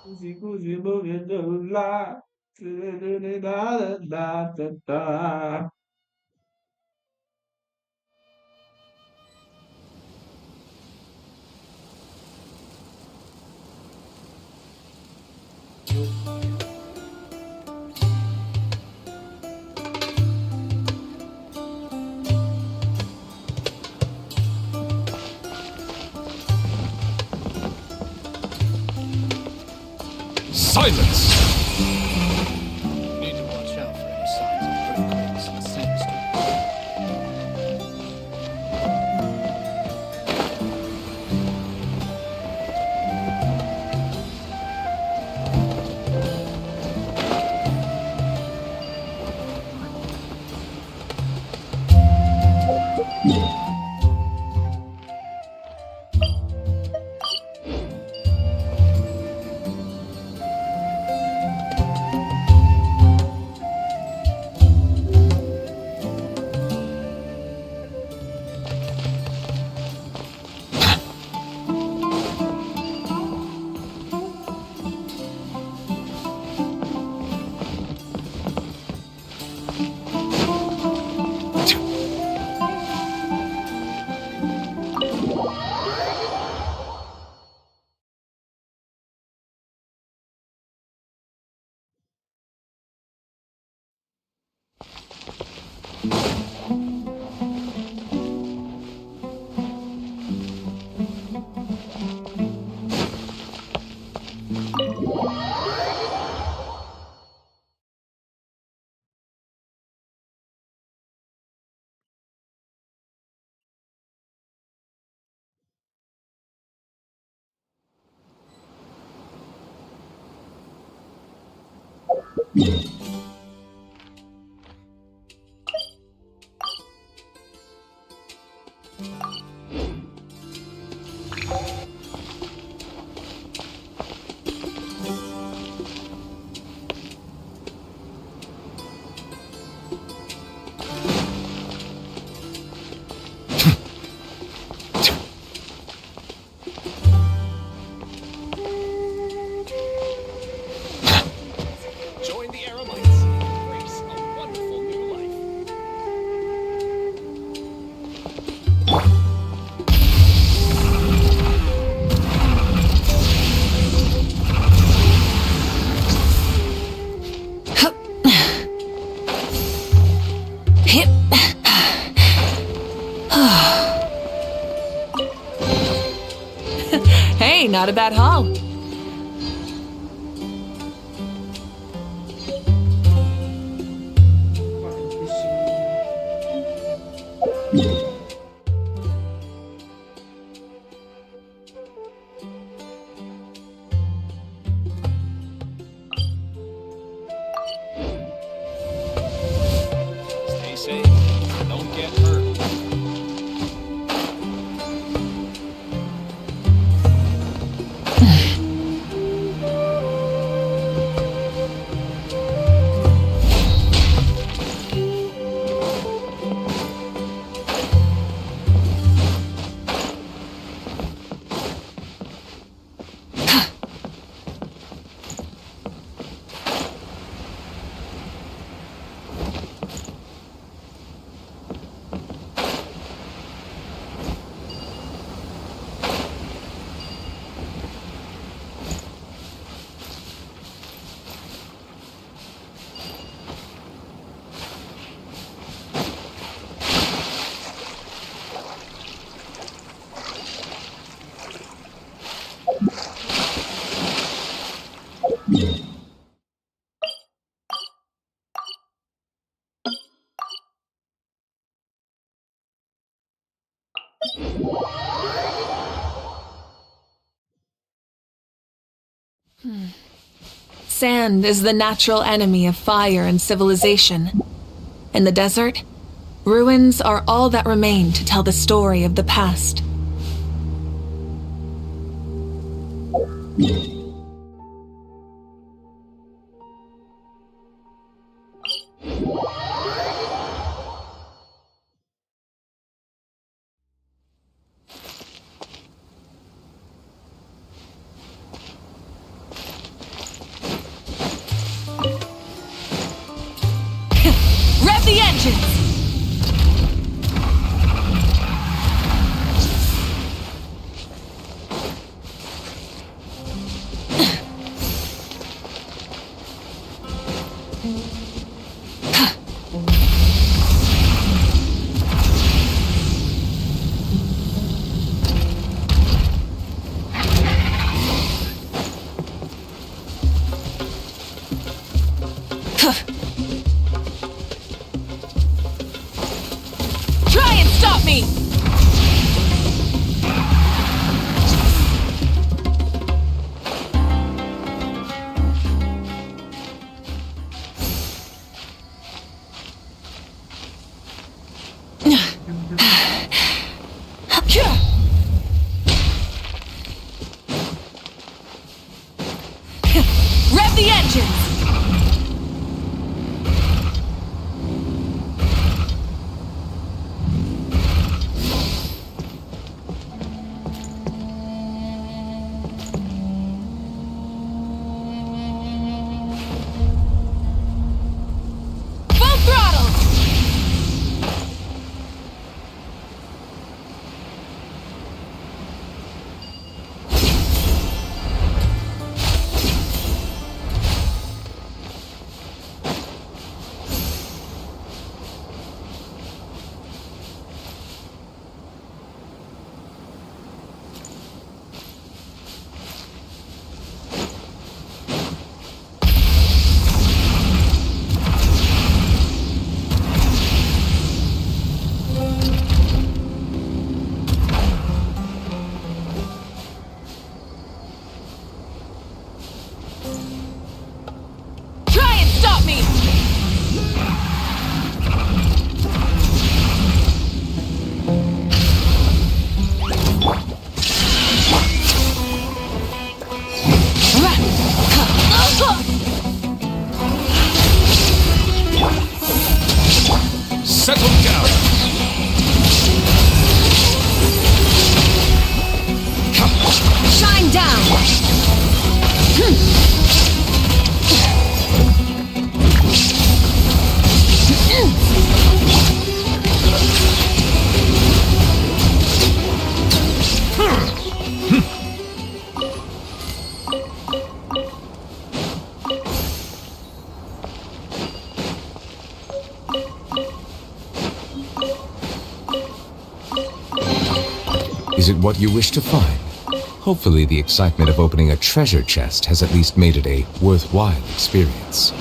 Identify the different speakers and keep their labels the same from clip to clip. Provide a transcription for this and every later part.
Speaker 1: Così così muovendo là, da da da da.
Speaker 2: Silence!
Speaker 3: Need to watch out for any signs of earthquakes and sandstorms.
Speaker 2: Join the Aramites and embrace a wonderful new life.
Speaker 4: Hey, not a bad haul.
Speaker 2: Stay safe. Don't get hurt.
Speaker 4: Sand is the natural enemy of fire and civilization. In the desert, ruins are all that remain to tell the story of the past. Rev the engines! Try and stop me! Rev the engines! Full throttle! Try and stop me!
Speaker 2: Settle down.
Speaker 4: Shine down!
Speaker 5: Is it what you wish to find? Hopefully the excitement of opening a treasure chest has at least made it a worthwhile experience.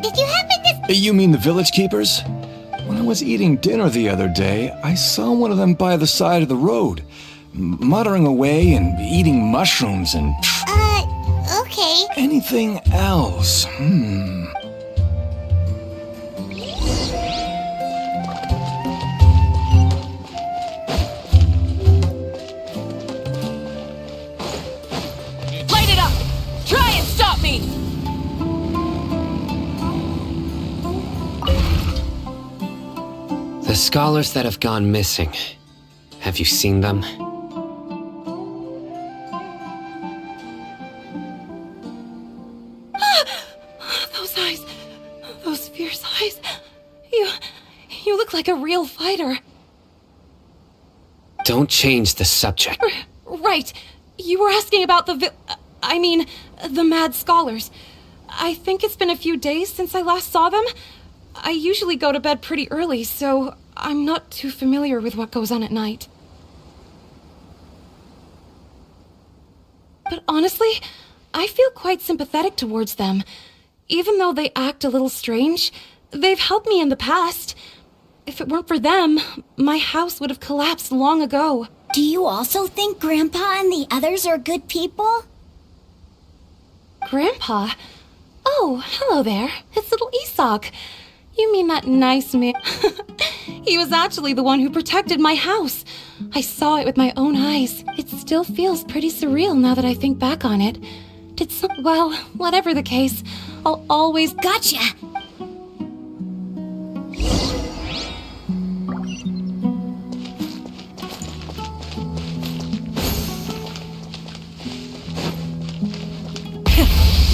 Speaker 6: Did you happen to...
Speaker 7: You mean the village keepers? When I was eating dinner the other day, I saw one of them by the side of the road, muttering away and eating mushrooms and...
Speaker 6: Okay.
Speaker 7: Anything else?
Speaker 4: Light it up! Try and stop me!
Speaker 8: The scholars that have gone missing. Have you seen them?
Speaker 4: Those eyes. Those fierce eyes. You look like a real fighter.
Speaker 8: Don't change the subject.
Speaker 4: Right. You were asking about the mad scholars. I think it's been a few days since I last saw them. I usually go to bed pretty early, so I'm not too familiar with what goes on at night. But honestly, I feel quite sympathetic towards them. Even though they act a little strange, they've helped me in the past. If it weren't for them, my house would have collapsed long ago.
Speaker 6: Do you also think Grandpa and the others are good people?
Speaker 4: Grandpa? Oh, hello there. It's little Isak. You mean that nice man? He was actually the one who protected my house. I saw it with my own eyes. It still feels pretty surreal now that I think back on it. Well, whatever the case, I'll always...
Speaker 6: Gotcha!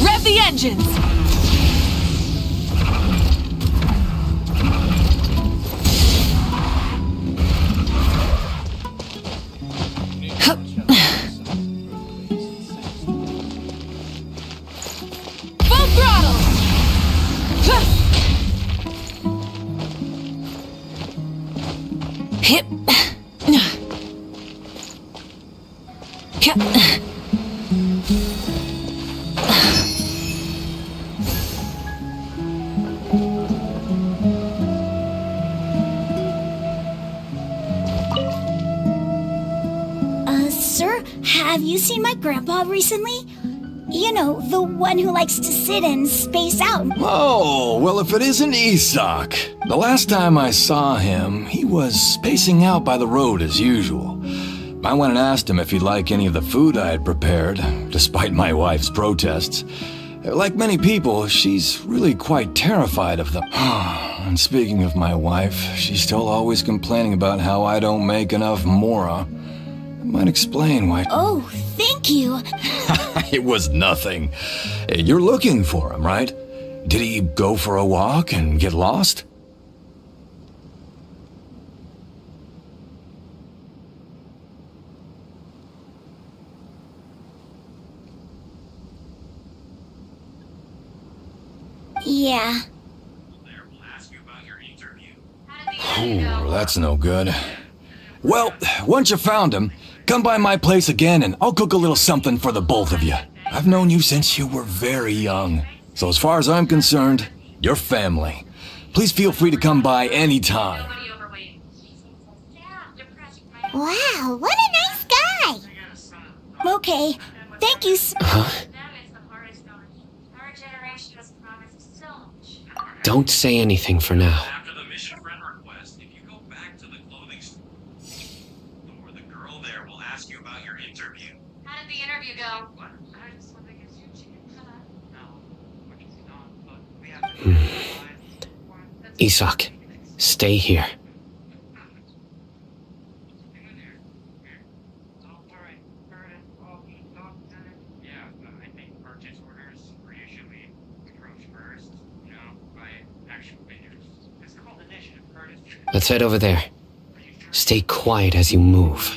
Speaker 4: Rev the engines! Full throttle! Hip.
Speaker 6: Sir, have you seen my grandpa recently? You know, the one who likes to sit and space out.
Speaker 7: Oh, well, if it isn't Isak. The last time I saw him, he was spacing out by the road as usual. I went and asked him if he'd like any of the food I had prepared, despite my wife's protests. Like many people, she's really quite terrified of them. And speaking of my wife, she's still always complaining about how I don't make enough mora. That might explain why...
Speaker 6: Oh, thank you.
Speaker 7: It was nothing. You're looking for him, right? Did he go for a walk and get lost?
Speaker 6: Yeah.
Speaker 7: Ooh, that's no good. Well, once you found him, come by my place again and I'll cook a little something for the both of you. I've known you since you were very young. So as far as I'm concerned, you're family. Please feel free to come by anytime.
Speaker 6: Wow, what a nice guy. Okay, thank you, sir.
Speaker 8: Don't say anything for now.
Speaker 9: After the mission friend request, if you go back to the clothing store, the girl there will ask you about your interview.
Speaker 4: How did the interview go?
Speaker 9: What? I just want to get you No, unfortunately not, but we have to
Speaker 8: Isak, stay here.
Speaker 9: I think purchase orders are usually approached first, by actual bidders. It's called initiative, Curtis.
Speaker 8: Let's head over there. Stay quiet as you move.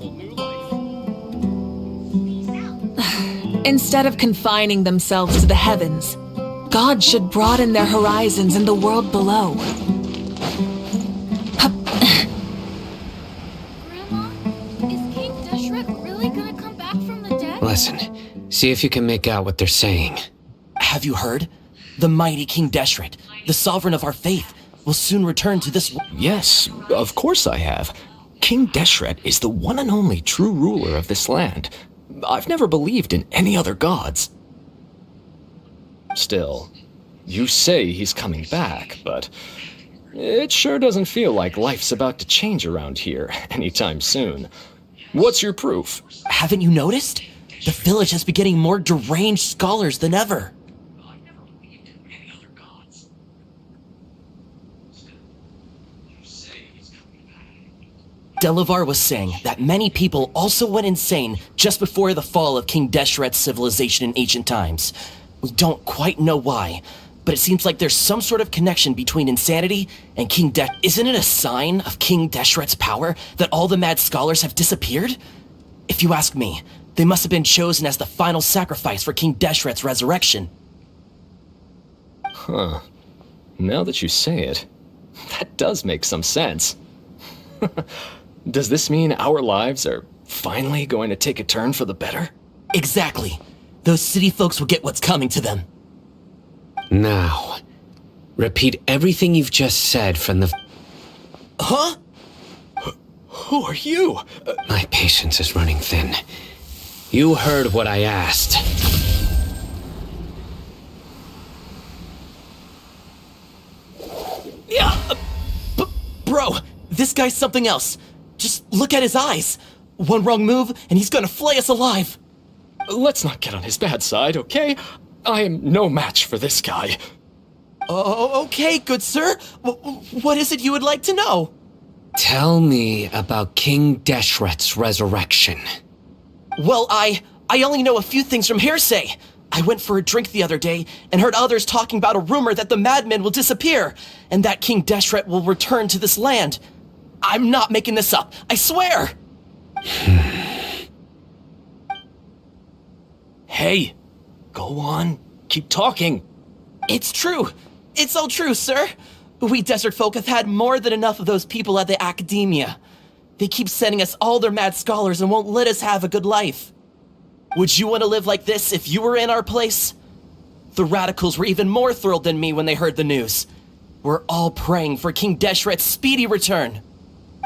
Speaker 2: wonderful new life.
Speaker 10: Instead of confining themselves to the heavens, God should broaden their horizons in the world below.
Speaker 4: Grandma, is King Deshret really gonna come back from the dead?
Speaker 8: Listen, see if you can make out what they're saying.
Speaker 11: Have you heard? The mighty King Deshret, the sovereign of our faith, will soon return to this...
Speaker 12: Yes, of course I have. King Deshret is the one and only true ruler of this land. I've never believed in any other gods. Still, you say he's coming back, but it sure doesn't feel like life's about to change around here anytime soon. What's your proof?
Speaker 11: Haven't you noticed? The village has been getting more deranged scholars than ever.
Speaker 9: I've never believed in any other gods. Still, you say he's coming back.
Speaker 11: Delavar was saying that many people also went insane just before the fall of King Deshret's civilization in ancient times. We don't quite know why, but it seems like there's some sort of connection between insanity and King Desh. Isn't it a sign of King Deshret's power that all the mad scholars have disappeared? If you ask me, they must have been chosen as the final sacrifice for King Deshret's resurrection.
Speaker 12: Huh. Now that you say it, that does make some sense. Does this mean our lives are finally going to take a turn for the better?
Speaker 11: Exactly. Those city folks will get what's coming to them.
Speaker 8: Now, repeat everything you've just said from the...
Speaker 11: Huh?
Speaker 12: Who are you?
Speaker 8: My patience is running thin. You heard what I asked.
Speaker 11: Yeah, bro, this guy's something else. Just look at his eyes. One wrong move, and he's gonna flay us alive.
Speaker 12: Let's not get on his bad side, okay? I am no match for this guy.
Speaker 11: Oh, okay, good sir. What is it you would like to know?
Speaker 8: Tell me about King Deshret's resurrection.
Speaker 11: Well, I only know a few things from hearsay. I went for a drink the other day and heard others talking about a rumor that the madmen will disappear and that King Deshret will return to this land. I'm not making this up, I swear!
Speaker 12: Hey, go on, keep talking.
Speaker 11: It's true. It's all true, sir. We desert folk have had more than enough of those people at the academia. They keep sending us all their mad scholars and won't let us have a good life. Would you want to live like this if you were in our place? The radicals were even more thrilled than me when they heard the news. We're all praying for King Deshret's speedy return.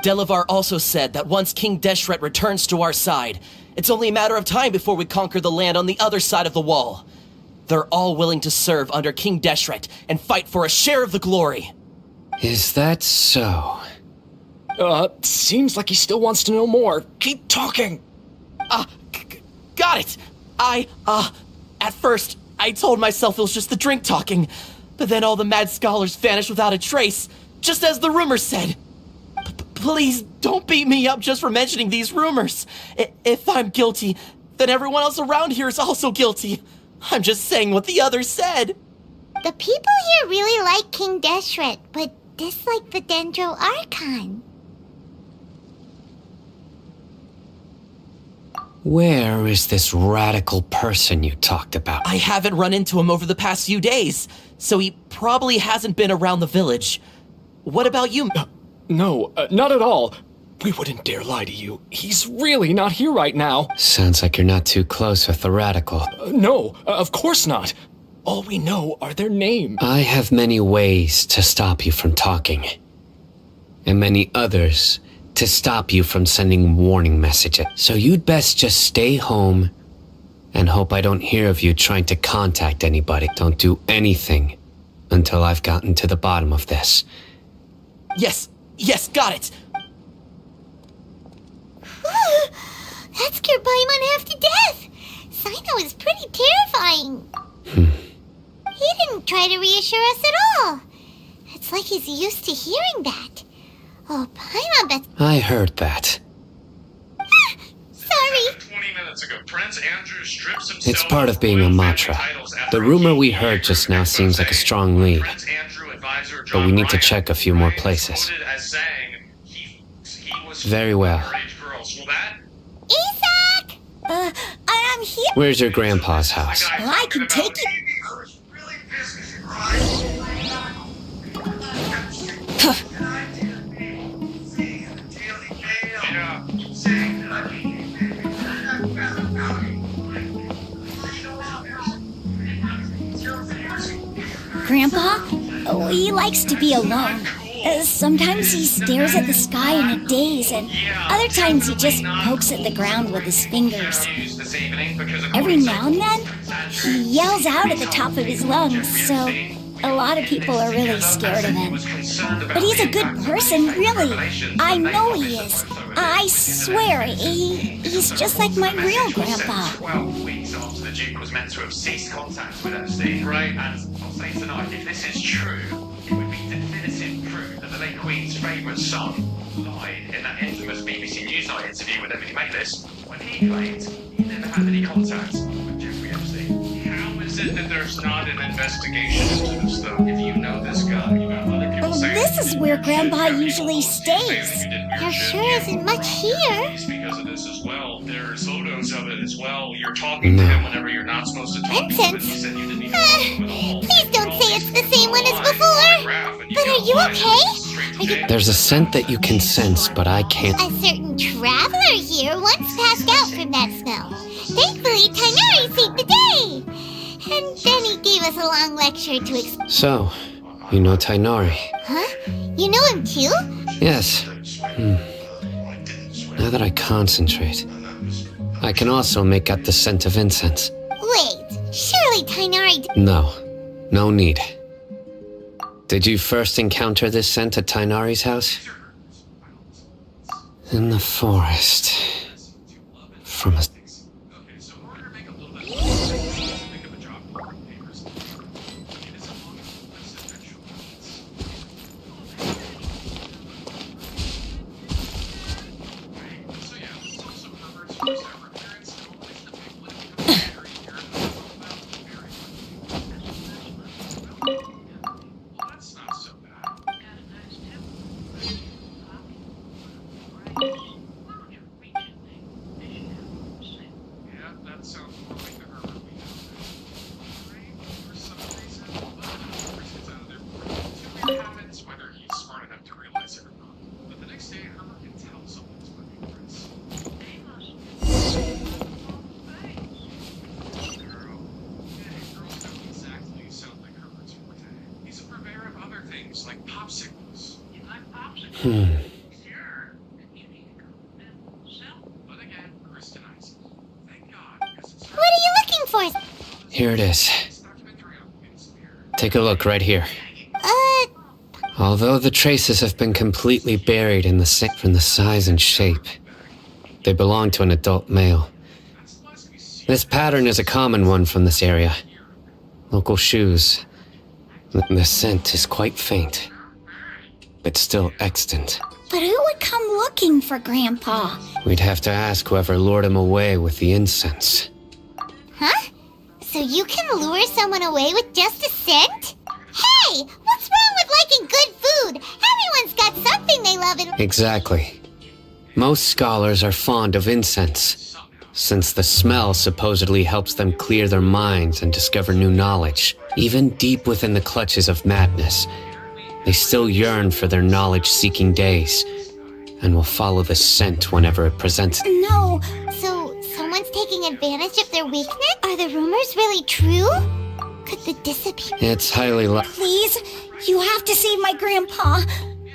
Speaker 11: Delavar also said that once King Deshret returns to our side, it's only a matter of time before we conquer the land on the other side of the wall. They're all willing to serve under King Deshret and fight for a share of the glory.
Speaker 8: Is that so?
Speaker 12: Seems like he still wants to know more. Keep talking.
Speaker 11: Got it. At first, I told myself it was just the drink talking, but then all the mad scholars vanished without a trace, just as the rumors said. Please don't beat me up just for mentioning these rumors. If I'm guilty, then everyone else around here is also guilty. I'm just saying what the others said.
Speaker 6: The people here really like King Deshret, but dislike the Dendro Archon.
Speaker 8: Where is this radical person you talked about?
Speaker 11: I haven't run into him over the past few days, so he probably hasn't been around the village. What about you?
Speaker 12: No, not at all. We wouldn't dare lie to you. He's really not here right now.
Speaker 8: Sounds like you're not too close with the radical.
Speaker 12: No, of course not. All we know are their names.
Speaker 8: I have many ways to stop you from talking, and many others to stop you from sending warning messages. So you'd best just stay home and hope I don't hear of you trying to contact anybody. Don't do anything until I've gotten to the bottom of this.
Speaker 11: Yes, got it.
Speaker 6: That scared Paimon half to death. Sino is pretty terrifying. He didn't try to reassure us at all. It's like he's used to hearing that. Oh, Paimon bet...
Speaker 8: I heard that.
Speaker 6: Sorry.
Speaker 9: 20 minutes ago, Prince Andrew strips himself
Speaker 8: It's part of being a mantra. The rumor we heard just now seems like a strong lead, but we need to check a few more places. Very well. Where's your grandpa's house?
Speaker 6: Well, I can take it. Grandpa, he likes to be alone. Sometimes he stares at the sky in a daze, and other times he just pokes at the ground with his fingers. Every now and then, he yells out at the top of his lungs, so a lot of people are really scared of him. But he's a good person, really. I know he is. I swear, he's just like my real grandpa.
Speaker 9: 12 weeks after the Duke was meant to have ceased contact with MC. Right. And I'll say tonight, if this is true, it would be definitive proof that the late Queen's favourite son lied in that infamous BBC Newsnight interview with Emily Maitlis when he claimed he never had any contact with Jeffrey Epstein. How is it that there's not an investigation into this, though? If you know this guy, you know other people saying...
Speaker 6: This is where Grandpa usually stays. There sure isn't much here.
Speaker 9: Because of this as well. There's photos of it as well. You're talking to him whenever you're not supposed to talk to him.
Speaker 6: Vincent!
Speaker 9: You said you didn't even know him at all.
Speaker 6: Please don't say it's the same one as before. But are you okay? Are you...
Speaker 8: There's a scent that you can sense, but I can't.
Speaker 6: A certain traveler here once passed out from that smell. Thankfully, Tainari saved the day. And then he gave us a long lecture to explain.
Speaker 8: So, you know Tainari?
Speaker 6: Huh? You know him too?
Speaker 8: Yes. Now that I concentrate, I can also make out the scent of incense.
Speaker 6: Wait, surely Tainari...
Speaker 8: No need. Did you first encounter this scent at Tainari's house? In the forest. From a...
Speaker 6: What are you looking for?
Speaker 8: Here it is. Take a look right here. Although the traces have been completely buried in the sand from the size and shape, they belong to an adult male. This pattern is a common one from this area. Local shoes. The scent is quite faint, but still extant.
Speaker 6: But who would come looking for Grandpa?
Speaker 8: We'd have to ask whoever lured him away with the incense.
Speaker 6: Huh? So you can lure someone away with just a scent? Hey, what's wrong with liking good food? Everyone's got something they love in...
Speaker 8: Exactly. Most scholars are fond of incense, since the smell supposedly helps them clear their minds and discover new knowledge. Even deep within the clutches of madness, they still yearn for their knowledge-seeking days, and will follow the scent whenever it presents.
Speaker 6: No, so someone's taking advantage of their weakness? Are the rumors really true? Could the disappear?
Speaker 8: It's highly
Speaker 6: Please, you have to save my Grandpa.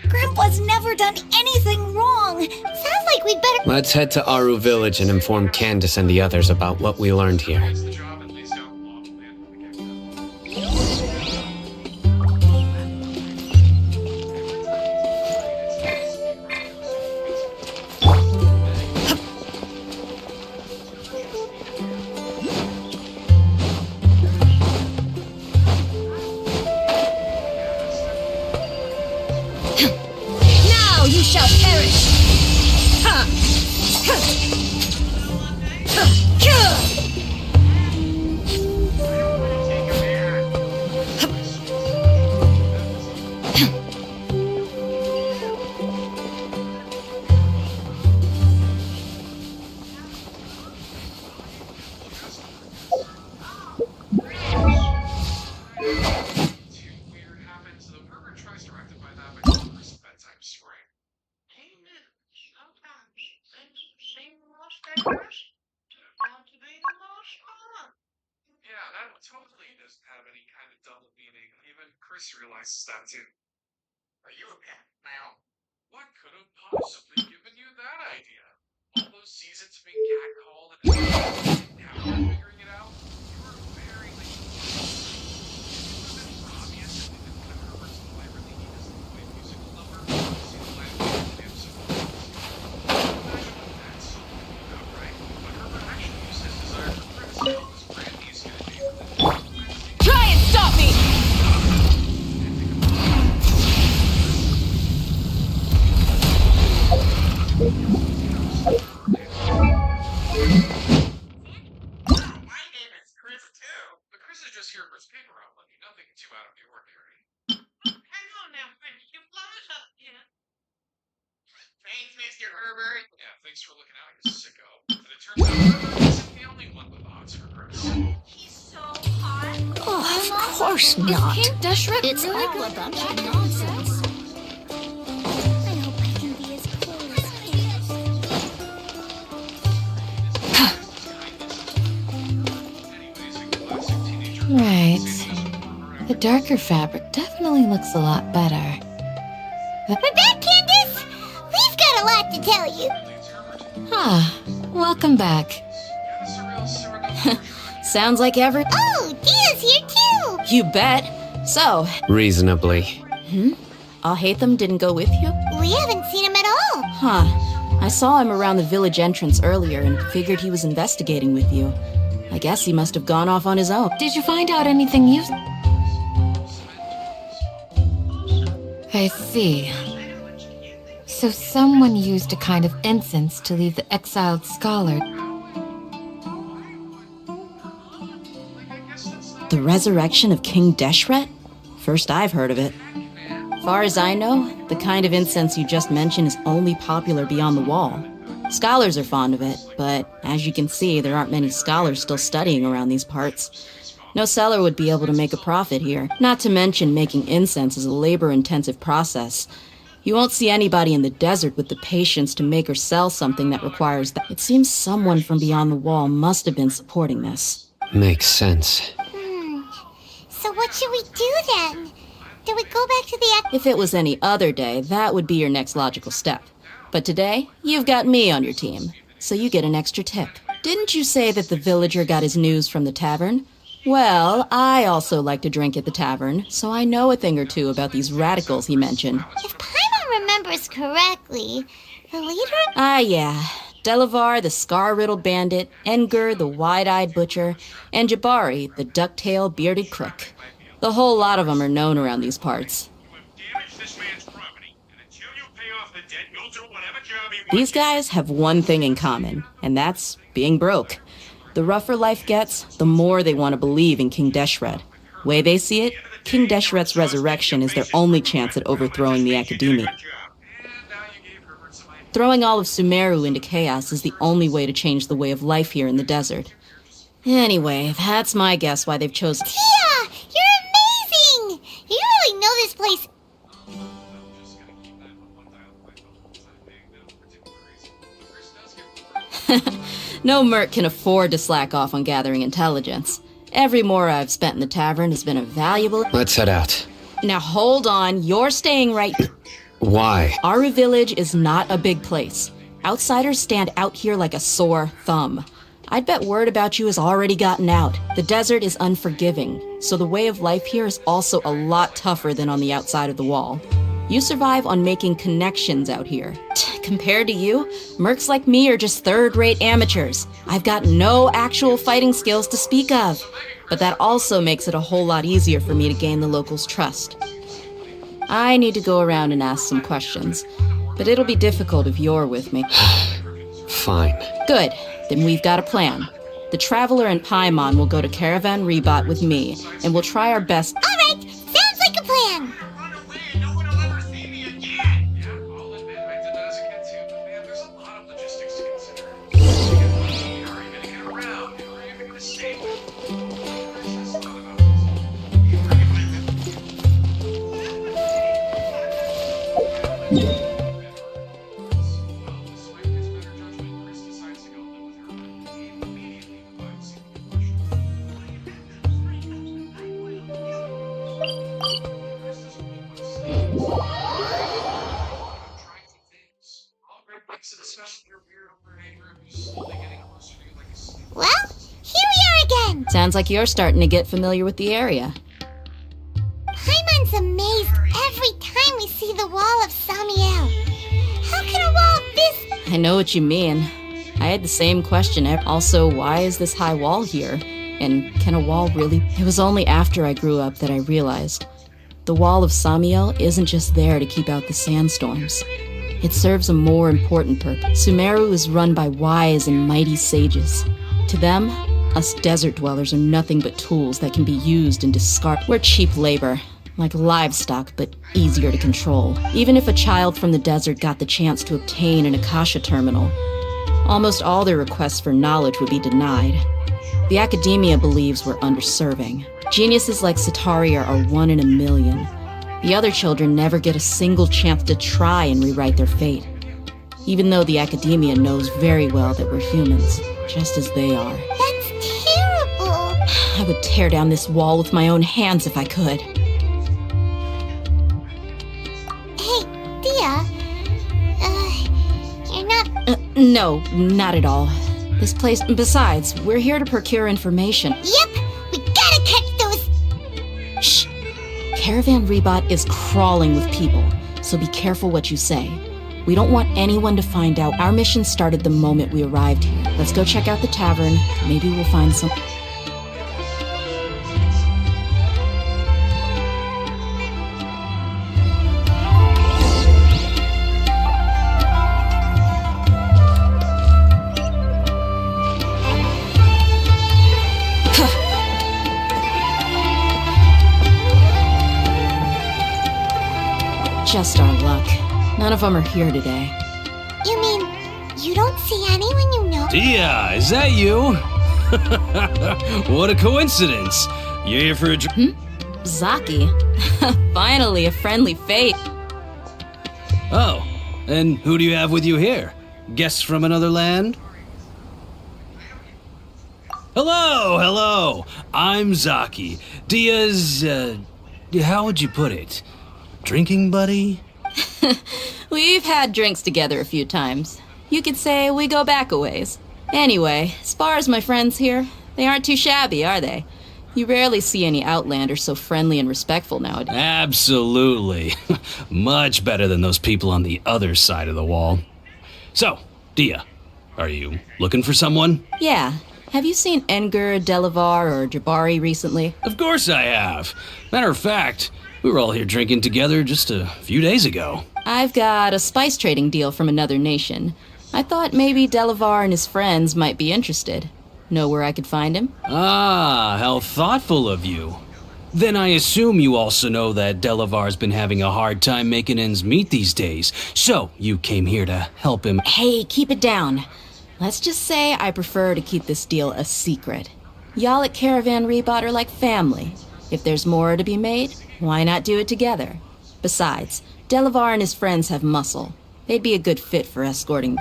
Speaker 6: Grandpa's never done anything wrong. Sounds like we'd better...
Speaker 8: Let's head to Aru Village and inform Candace and the others about what we learned here.
Speaker 13: Now you shall perish! Ha! Ha! Ha!
Speaker 1: Yeah, that totally doesn't have any kind of double meaning. Even Chris realizes that too. Are you a cat now? What could have possibly given you that idea? All those seasons being catcalled and now you're figuring it out? You were very late. It was obvious that they didn't have Herbert's boy really need his boy musical number. See the live him so imagine what that's about, right? But Herbert actually used his desire for privacy to help his Brandy's gonna be with it.
Speaker 10: Try and stop me!
Speaker 1: My name is Chris too. But Chris is just Herbert's paper outlet. Nothing too out of the ordinary. Hang on now, friend. You blows up yet? Thanks, Mr. Herbert. Yeah, thanks for looking out, you sicko. But it turns out Herbert isn't the only one with odds for Chris.
Speaker 6: He's so hot.
Speaker 13: Oh, of course not.
Speaker 4: King Deshret
Speaker 13: It's
Speaker 4: really
Speaker 13: all
Speaker 4: good?
Speaker 13: a bunch of nonsense.
Speaker 6: I hope I can be as cool as
Speaker 4: Right. The darker fabric definitely looks a lot better.
Speaker 6: We're back, Candace! We've got a lot to tell you.
Speaker 4: Welcome back.
Speaker 10: Sounds like every.
Speaker 6: Oh, Dia's here too!
Speaker 10: You bet. So,
Speaker 8: Reasonably.
Speaker 10: I'll hate them didn't go with you?
Speaker 6: We haven't seen him at all.
Speaker 10: Huh. I saw him around the village entrance earlier and figured he was investigating with you. I guess he must have gone off on his own.
Speaker 4: Did you find out anything useful? I see. So someone used a kind of incense to leave the exiled scholar.
Speaker 10: The resurrection of King Deshret? First I've heard of it. Far as I know, the kind of incense you just mentioned is only popular beyond the wall. Scholars are fond of it, but as you can see, there aren't many scholars still studying around these parts. No seller would be able to make a profit here. Not to mention making incense is a labor-intensive process. You won't see anybody in the desert with the patience to make or sell something that requires that. It seems someone from beyond the wall must have been supporting this.
Speaker 8: Makes sense.
Speaker 6: So what should we do then? Do we go back to the...
Speaker 10: If it was any other day, that would be your next logical step. But today, you've got me on your team, so you get an extra tip. Didn't you say that the villager got his news from the tavern? Well, I also like to drink at the tavern, so I know a thing or two about these radicals he mentioned.
Speaker 6: If Paimon remembers correctly, the leader...
Speaker 10: Ah, yeah. Delavar, the scar-riddled bandit, Engur, the wide-eyed butcher, and Jabari, the duck-tailed bearded crook. The whole lot of them are known around these parts. These guys have one thing in common, and that's being broke. The rougher life gets, the more they want to believe in King Deshret. Way they see it, King Deshret's resurrection is their only chance at overthrowing the Academia. Throwing all of Sumeru into chaos is the only way to change the way of life here in the desert. Anyway, that's my guess why they've chosen...
Speaker 6: Tia! You're amazing! You really know this place...
Speaker 10: No merc can afford to slack off on gathering intelligence. Every mora I've spent in the tavern has been a valuable...
Speaker 8: Let's head out.
Speaker 10: Now hold on, you're staying right...
Speaker 8: Why?
Speaker 10: Aru Village is not a big place. Outsiders stand out here like a sore thumb. I'd bet word about you has already gotten out. The desert is unforgiving, so the way of life here is also a lot tougher than on the outside of the wall. You survive on making connections out here. Compared to you, mercs like me are just third-rate amateurs. I've got no actual fighting skills to speak of. But that also makes it a whole lot easier for me to gain the locals' trust. I need to go around and ask some questions, but it'll be difficult if you're with me.
Speaker 8: Fine.
Speaker 10: Good. Then we've got a plan. The Traveler and Paimon will go to Caravan Rebat with me, and we'll try our best...
Speaker 6: All right, sounds like a plan. Well, here we are again.
Speaker 10: Sounds like you're starting to get familiar with the area.
Speaker 6: Paimon's amazed every time we see the wall of Samiel. How can a wall this...
Speaker 10: I know what you mean. I had the same question. Also, why is this high wall here? And can a wall really... It was only after I grew up that I realized the wall of Samiel isn't just there to keep out the sandstorms. It serves a more important purpose. Sumeru is run by wise and mighty sages. To them, us desert dwellers are nothing but tools that can be used and discarded. We're cheap labor, like livestock, but easier to control. Even if a child from the desert got the chance to obtain an Akasha terminal, almost all their requests for knowledge would be denied. The academia believes we're underserving. Geniuses like Sataria are 1 in a million. The other children never get a single chance to try and rewrite their fate, even though the academia knows very well that we're humans, just as they are.
Speaker 6: That's terrible.
Speaker 10: I would tear down this wall with my own hands if I could.
Speaker 6: Hey, Dia. You're not...
Speaker 10: No, not at all. This place... Besides, we're here to procure information.
Speaker 6: Yep, we gotta catch those...
Speaker 10: Shh! Caravan Rebot is crawling with people, so be careful what you say. We don't want anyone to find out. Our mission started the moment we arrived here. Let's go check out the tavern. Maybe we'll find some... Just our luck. None of them are here today.
Speaker 6: You mean, you don't see anyone you know?
Speaker 14: Dia, is that you? What a coincidence. You're here for a drink?
Speaker 10: Zaki. Finally, a friendly fate.
Speaker 14: Oh, and who do you have with you here? Guests from another land? Hello. I'm Zaki. Dia's, how would you put it? Drinking buddy?
Speaker 10: We've had drinks together a few times. You could say we go back a ways. Anyway, as far as my friends here, they aren't too shabby, are they? You rarely see any Outlanders so friendly and respectful nowadays.
Speaker 14: Absolutely. Much better than those people on the other side of the wall. So, Dia, are you looking for someone?
Speaker 10: Yeah. Have you seen Enger, Delavar, or Jabari recently?
Speaker 14: Of course I have. Matter of fact, we were all here drinking together just a few days ago.
Speaker 10: I've got a spice trading deal from another nation. I thought maybe Delavar and his friends might be interested. Know where I could find him?
Speaker 14: Ah, how thoughtful of you. Then I assume you also know that Delavar's been having a hard time making ends meet these days, so you came here to help him.
Speaker 10: Hey, keep it down. Let's just say I prefer to keep this deal a secret. Y'all at Caravan Rebot are like family. If there's more to be made, why not do it together? Besides, Delavar and his friends have muscle. They'd be a good fit for escorting.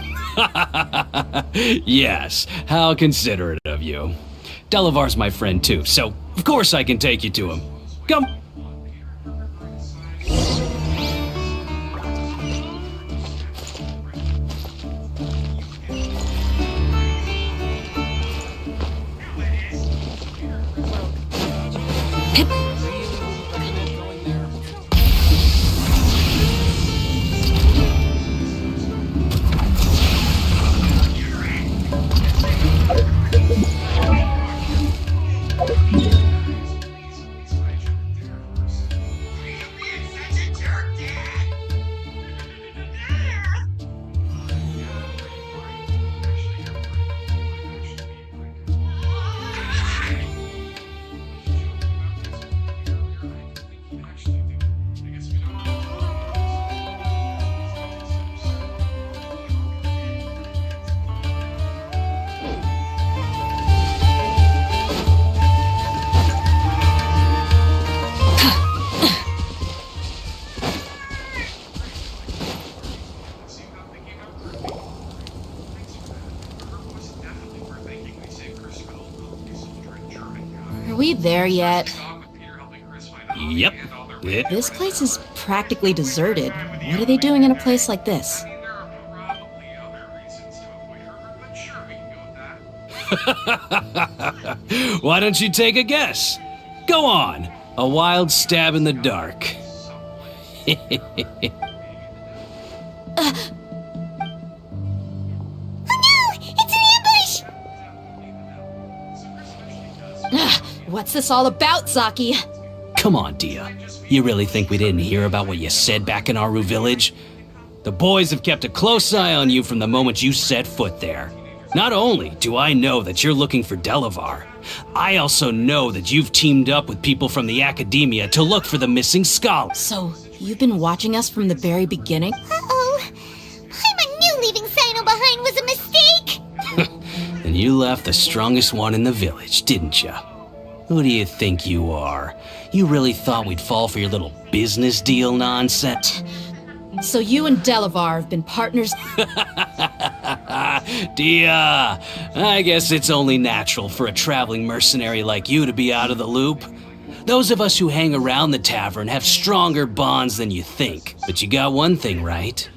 Speaker 14: Yes, how considerate of you. Delavar's my friend too, so of course I can take you to him. Come.
Speaker 10: Are we there yet?
Speaker 14: Yep.
Speaker 10: This place is practically deserted. What are they doing in a place like this?
Speaker 14: Why don't you take a guess? Go on. A wild stab in the dark.
Speaker 10: What's this all about, Zaki?
Speaker 14: Come on, Dia. You really think we didn't hear about what you said back in Aru Village? The boys have kept a close eye on you from the moment you set foot there. Not only do I know that you're looking for Delavar, I also know that you've teamed up with people from the Academia to look for the missing scholar.
Speaker 10: So, you've been watching us from the very beginning?
Speaker 6: Uh-oh. Paimon knew leaving Sino behind was a mistake!
Speaker 14: And you left the strongest one in the village, didn't you? Who do you think you are? You really thought we'd fall for your little business deal nonsense?
Speaker 10: So you and Delavar have been partners?
Speaker 14: Dia, I guess it's only natural for a traveling mercenary like you to be out of the loop. Those of us who hang around the tavern have stronger bonds than you think. But you got one thing right.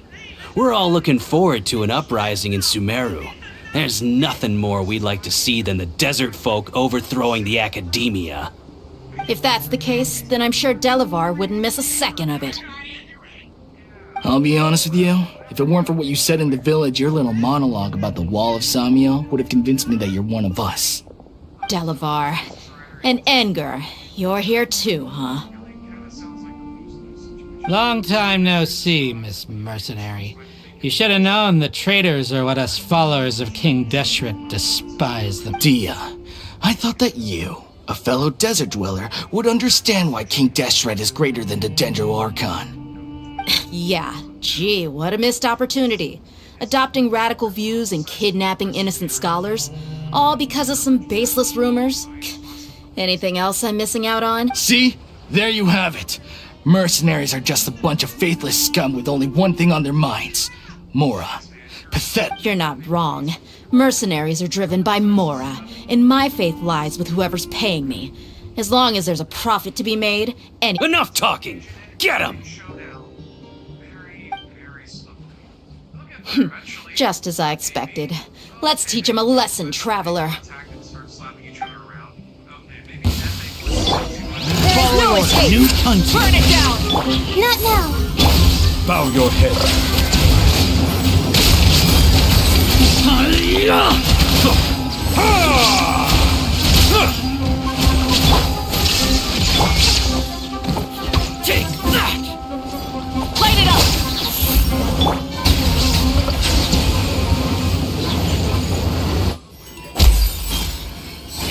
Speaker 14: We're all looking forward to an uprising in Sumeru. There's nothing more we'd like to see than the desert folk overthrowing the Academia.
Speaker 10: If that's the case, then I'm sure Delavar wouldn't miss a second of it.
Speaker 3: I'll be honest with you, if it weren't for what you said in the village, your little monologue about the Wall of Samiel would have convinced me that you're one of us.
Speaker 10: Delavar. And Engar, you're here too, huh?
Speaker 15: Long time no see, Miss Mercenary. You should have known the traitors are what us followers of King Deshret despise them.
Speaker 3: Dia, I thought that you, a fellow desert dweller, would understand why King Deshret is greater than the Dendro Archon.
Speaker 10: Yeah, gee, what a missed opportunity. Adopting radical views and kidnapping innocent scholars, all because of some baseless rumors. Anything else I'm missing out on?
Speaker 3: See? There you have it. Mercenaries are just a bunch of faithless scum with only one thing on their minds. Mora. Pathetic.
Speaker 10: You're not wrong. Mercenaries are driven by Mora, and my faith lies with whoever's paying me. As long as there's a profit to be made, and—
Speaker 14: Enough talking! Get him!
Speaker 10: Just as I expected. Let's teach him a lesson, traveler.
Speaker 3: There's
Speaker 10: no escape!
Speaker 3: New hunting.
Speaker 10: Burn it down!
Speaker 6: Not now!
Speaker 7: Bow your head.
Speaker 10: Take that! Light it up!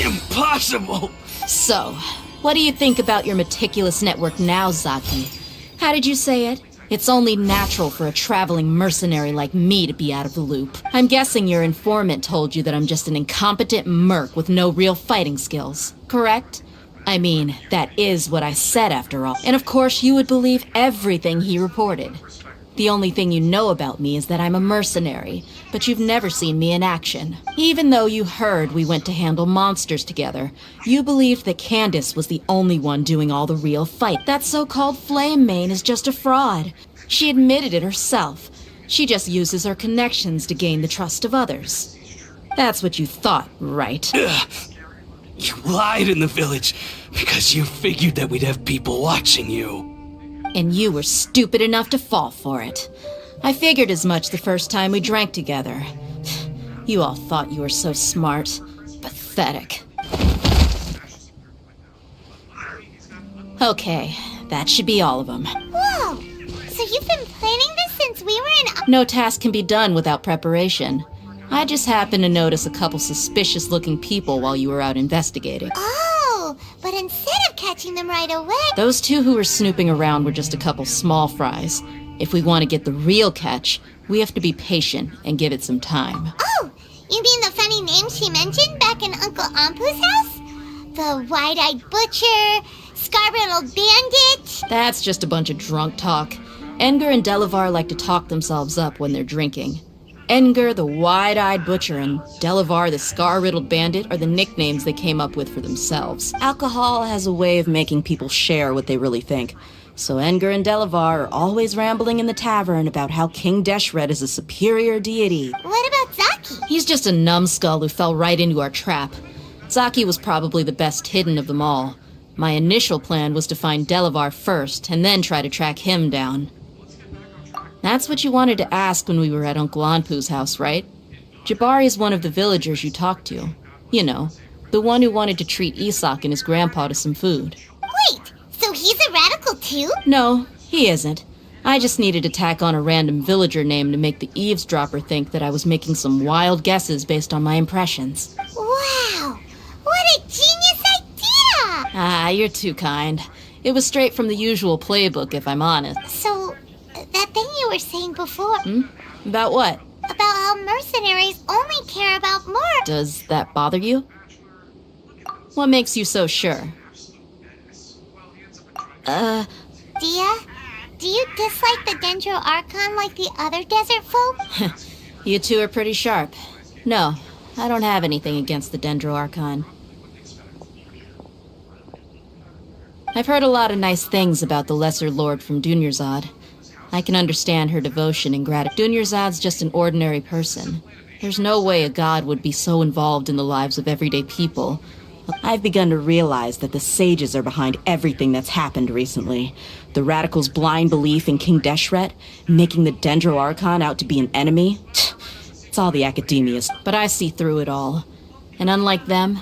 Speaker 14: Impossible!
Speaker 10: So, what do you think about your meticulous network now, Zaki? How did you say it? It's only natural for a traveling mercenary like me to be out of the loop. I'm guessing your informant told you that I'm just an incompetent merc with no real fighting skills, correct? I mean, that is what I said after all. And of course you would believe everything he reported. The only thing you know about me is that I'm a mercenary, but you've never seen me in action. Even though you heard we went to handle monsters together, you believed that Candace was the only one doing all the real fight. That so-called Flame Mane is just a fraud. She admitted it herself. She just uses her connections to gain the trust of others. That's what you thought, right?
Speaker 14: You lied in the village because you figured that we'd have people watching you.
Speaker 10: And you were stupid enough to fall for it. I figured as much the first time we drank together. You all thought you were so smart. Pathetic. Okay, that should be all of them.
Speaker 6: Whoa! So you've been planning this since we were in—
Speaker 10: No task can be done without preparation. I just happened to notice a couple suspicious-looking people while you were out investigating.
Speaker 6: Oh, but instead of catching them right away—
Speaker 10: Those two who were snooping around were just a couple small fries. If we want to get the real catch, we have to be patient and give it some time.
Speaker 6: Oh, you mean the funny name she mentioned back in Uncle Ampu's house? The wide-eyed butcher, scar-riddled bandit?
Speaker 10: That's just a bunch of drunk talk. Engar and Delavar like to talk themselves up when they're drinking. Engar, the wide-eyed butcher, and Delavar, the scar-riddled bandit, are the nicknames they came up with for themselves. Alcohol has a way of making people share what they really think. So Engar and Delavar are always rambling in the tavern about how King Deshret is a superior deity.
Speaker 6: What about Zaki? Zaki?
Speaker 10: He's just a numbskull who fell right into our trap. Zaki was probably the best hidden of them all. My initial plan was to find Delavar first, and then try to track him down. That's what you wanted to ask when we were at Uncle Anpu's house, right? Jabari is one of the villagers you talked to. You know, the one who wanted to treat Isak and his grandpa to some food.
Speaker 6: Wait, so he's a radical too?
Speaker 10: No, he isn't. I just needed to tack on a random villager name to make the eavesdropper think that I was making some wild guesses based on my impressions.
Speaker 6: Wow, what a genius idea!
Speaker 10: Ah, you're too kind. It was straight from the usual playbook, if I'm honest.
Speaker 6: So, that thing you were saying before...
Speaker 10: About what?
Speaker 6: About how mercenaries only care about more.
Speaker 10: Does that bother you? What makes you so sure?
Speaker 6: Dia, do you dislike the Dendro Archon like the other desert folk?
Speaker 10: You two are pretty sharp. No, I don't have anything against the Dendro Archon. I've heard a lot of nice things about the Lesser Lord from Dunyarzad. I can understand her devotion and gratitude. Dunyarzad's just an ordinary person. There's no way a god would be so involved in the lives of everyday people.
Speaker 16: I've begun to realize that the sages are behind everything that's happened recently. The radicals' blind belief in King Deshret, making the Dendro Archon out to be an enemy. It's all the academias.
Speaker 10: But I see through it all. And unlike them,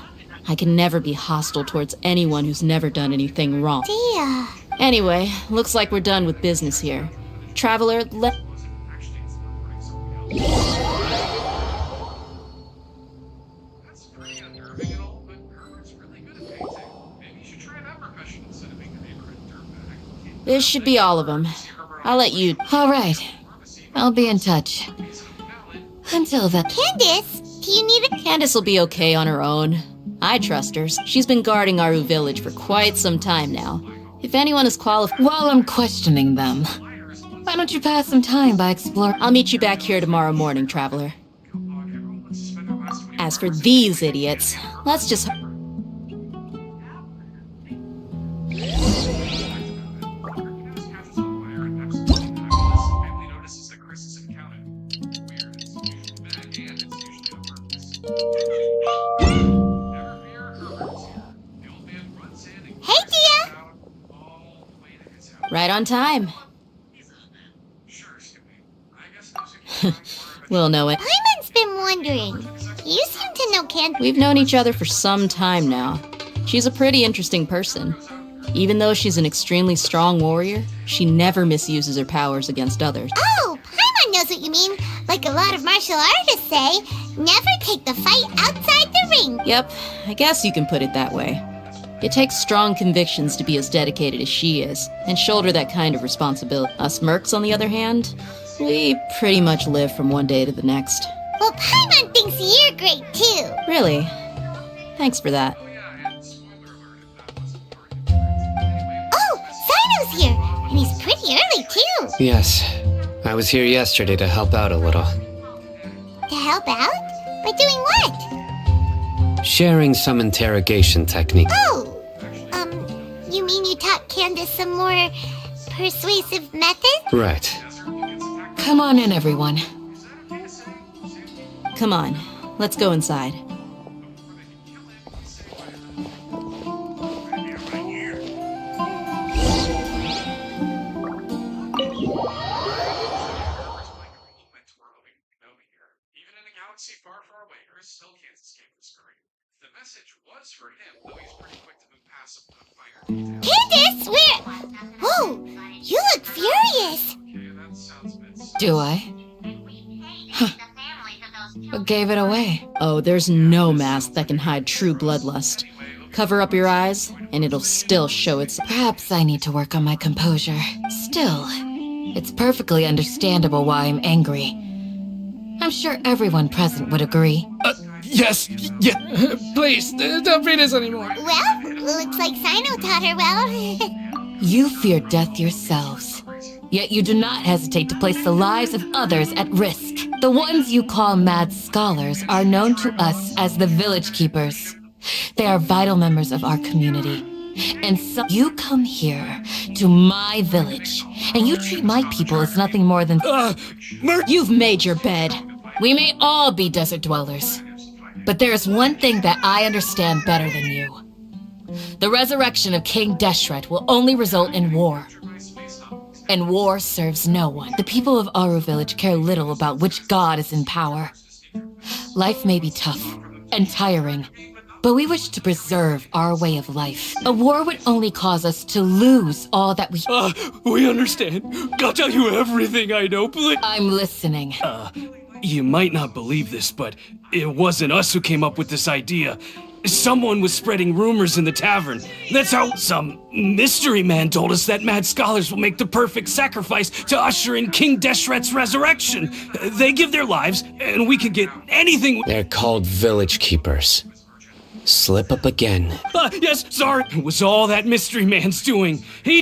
Speaker 10: I can never be hostile towards anyone who's never done anything wrong.
Speaker 6: Dia.
Speaker 10: Anyway, looks like we're done with business here. Traveler, let...
Speaker 1: That's pretty unnerving and all, but Herbert's really good at painting. Maybe you should try that profession instead of being a neighborhood dirtbag.
Speaker 10: This should be all of them. I'll let you...
Speaker 4: All right. I'll be in touch. Until then...
Speaker 6: Candace, do you need a...
Speaker 10: Candace will be okay on her own. I trust her. She's been guarding Aru Village for quite some time now. If anyone is qualified...
Speaker 4: While I'm questioning them, why don't you pass some time by exploring...
Speaker 10: I'll meet you back here tomorrow morning, Traveler. As for these idiots, let's just...
Speaker 6: Hey, Dia!
Speaker 10: Right on time. We'll know it.
Speaker 6: Paimon's been wondering. You seem to know Candace.
Speaker 10: We've known each other for some time now. She's a pretty interesting person. Even though she's an extremely strong warrior, she never misuses her powers against others.
Speaker 6: Oh, Paimon knows what you mean. Like a lot of martial artists say, never take the fight outside the ring.
Speaker 10: Yep, I guess you can put it that way. It takes strong convictions to be as dedicated as she is, and shoulder that kind of responsibility. Us mercs, on the other hand, we pretty much live from one day to the next.
Speaker 6: Well, Paimon thinks you're great too.
Speaker 10: Really? Thanks for that.
Speaker 6: Oh, Sino's here, and he's pretty early too.
Speaker 8: Yes, I was here yesterday to help out a little.
Speaker 6: To help out? By doing what?
Speaker 8: Sharing some interrogation techniques.
Speaker 6: Oh, you mean you taught Candace some more persuasive methods?
Speaker 8: Right.
Speaker 4: Come on in, everyone.
Speaker 10: Come on, let's go inside.
Speaker 1: Far, far away, Chris still can't escape this screen. The message was for him, though he's pretty quick to move past some finer details.
Speaker 6: Candace, where? Whoa, you look furious.
Speaker 1: Okay, that sounds a bit...
Speaker 4: Do I? Huh. What gave it away?
Speaker 10: Oh, there's no mask that can hide true bloodlust. Cover up your eyes, and it'll still show its...
Speaker 4: Perhaps I need to work on my composure. Still, it's perfectly understandable why I'm angry. I'm sure everyone present would agree.
Speaker 3: Yes, yeah.
Speaker 12: Please, don't beat us anymore.
Speaker 6: Well, looks like Sino taught her well.
Speaker 4: You fear death yourselves, yet you do not hesitate to place the lives of others at risk. The ones you call mad scholars are known to us as the Village Keepers. They are vital members of our community. And so you come here to my village, and you treat my people as nothing more than...
Speaker 10: You've made your bed.
Speaker 17: We may all be desert dwellers, but there is one thing that I understand better than you. The resurrection of King Deshret will only result in war. And war serves no one. The people of Aru Village care little about which god is in power. Life may be tough and tiring, but we wish to preserve our way of life. A war would only cause us to lose all that we...
Speaker 14: We understand. I'll tell you everything I know, please.
Speaker 17: I'm listening.
Speaker 14: You might not believe this, but it wasn't us who came up with this idea. Someone was spreading rumors in the tavern. That's how some mystery man told us that mad scholars will make the perfect sacrifice to usher in King Deshret's resurrection. They give their lives, and we can get anything.
Speaker 8: They're called village keepers. Slip up again.
Speaker 14: Yes, sorry. It was all that mystery man's doing. He